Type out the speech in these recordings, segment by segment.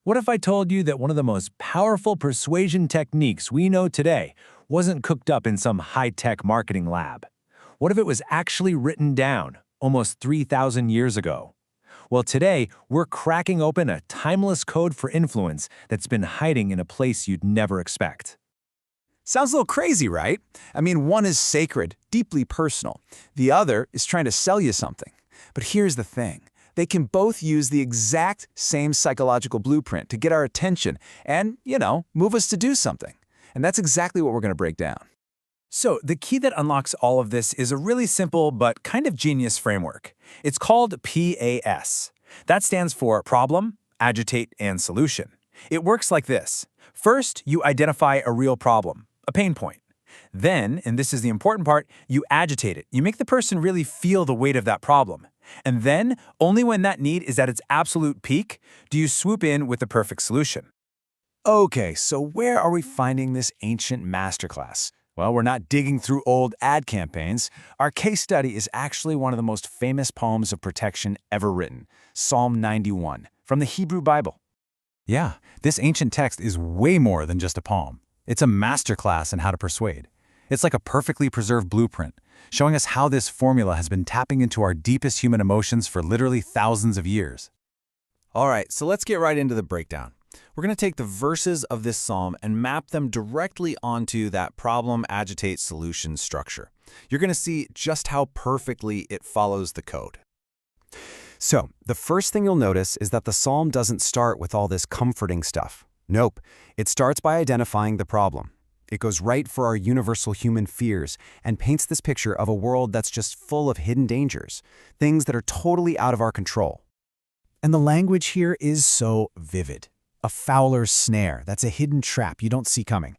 What if I told you that one of the most powerful persuasion techniques we know today wasn't cooked up in some high-tech marketing lab? What if it was actually written down almost 3,000 years ago? Well, today, we're cracking open a timeless code for influence that's been hiding in a place you'd never expect. Sounds a little crazy, right? I mean, one is sacred, deeply personal. The other is trying to sell you something. But here's the thing. They can both use the exact same psychological blueprint to get our attention and, move us to do something. And that's exactly what we're going to break down. So the key that unlocks all of this is a really simple but kind of genius framework. It's called PAS. That stands for problem, agitate, and solution. It works like this. First, you identify a real problem, a pain point. Then, and this is the important part, you agitate it. You make the person really feel the weight of that problem. And then, only when that need is at its absolute peak, do you swoop in with the perfect solution. Okay, so where are we finding this ancient masterclass? Well, we're not digging through old ad campaigns. Our case study is actually one of the most famous poems of protection ever written, Psalm 91, from the Hebrew Bible. Yeah, this ancient text is way more than just a poem. It's a masterclass in how to persuade. It's like a perfectly preserved blueprint, showing us how this formula has been tapping into our deepest human emotions for literally thousands of years. All right, so let's get right into the breakdown. We're going to take the verses of this psalm and map them directly onto that problem, agitate, solution structure. You're going to see just how perfectly it follows the code. So, the first thing you'll notice is that the psalm doesn't start with all this comforting stuff. Nope, it starts by identifying the problem. It goes right for our universal human fears and paints this picture of a world that's just full of hidden dangers, things that are totally out of our control. And the language here is so vivid. A fowler's snare, that's a hidden trap you don't see coming.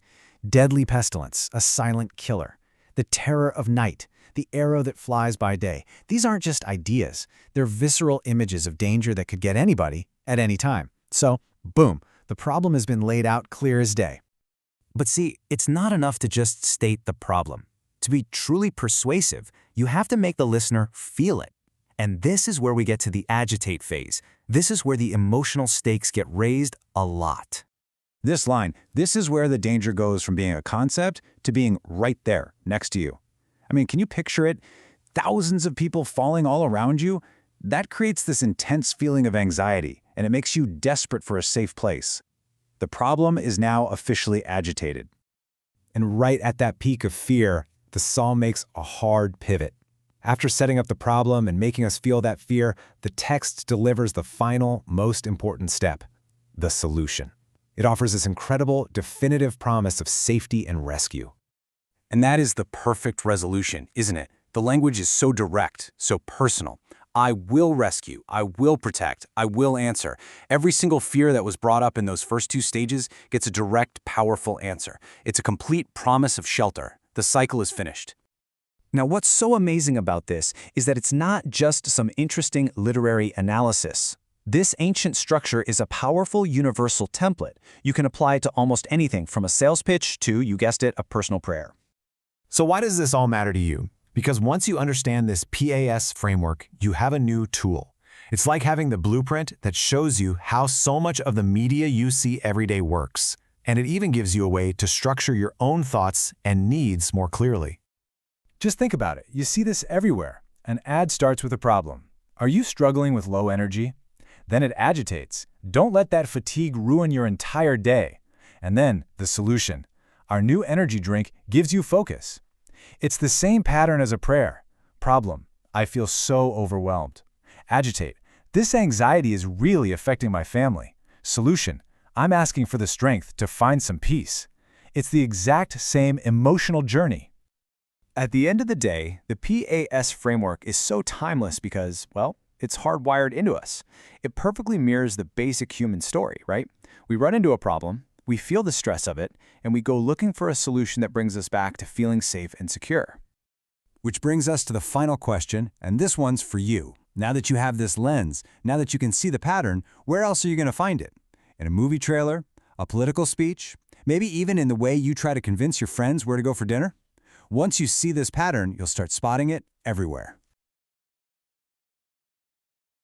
Deadly pestilence, a silent killer. The terror of night, the arrow that flies by day. These aren't just ideas. They're visceral images of danger that could get anybody at any time. So, boom, the problem has been laid out clear as day. But see, it's not enough to just state the problem. To be truly persuasive, you have to make the listener feel it. And this is where we get to the agitate phase. This is where the emotional stakes get raised a lot. This line, this is where the danger goes from being a concept to being right there, next to you. I mean, can you picture it? Thousands of people falling all around you? That creates this intense feeling of anxiety, and it makes you desperate for a safe place. The problem is now officially agitated. And right at that peak of fear, the psalm makes a hard pivot. After setting up the problem and making us feel that fear, the text delivers the final, most important step, the solution. It offers this incredible, definitive promise of safety and rescue. And that is the perfect resolution, isn't it? The language is so direct, so personal. I will rescue, I will protect, I will answer. Every single fear that was brought up in those first two stages gets a direct, powerful answer. It's a complete promise of shelter. The cycle is finished. Now, what's so amazing about this is that it's not just some interesting literary analysis. This ancient structure is a powerful universal template you can apply to almost anything from a sales pitch to, you guessed it, a personal prayer. So why does this all matter to you? Because once you understand this PAS framework, you have a new tool. It's like having the blueprint that shows you how so much of the media you see every day works. And it even gives you a way to structure your own thoughts and needs more clearly. Just think about it. You see this everywhere. An ad starts with a problem. Are you struggling with low energy? Then it agitates. Don't let that fatigue ruin your entire day. And then the solution. Our new energy drink gives you focus. It's the same pattern as a prayer. Problem. I feel so overwhelmed. Agitate. This anxiety is really affecting my family. Solution. I'm asking for the strength to find some peace. It's the exact same emotional journey. At the end of the day, the PAS framework is so timeless because, well, it's hardwired into us. It perfectly mirrors the basic human story, right? We run into a problem, we feel the stress of it, and we go looking for a solution that brings us back to feeling safe and secure. Which brings us to the final question, and this one's for you. Now that you have this lens, now that you can see the pattern, where else are you going to find it? In a movie trailer? A political speech? Maybe even in the way you try to convince your friends where to go for dinner? Once you see this pattern, you'll start spotting it everywhere.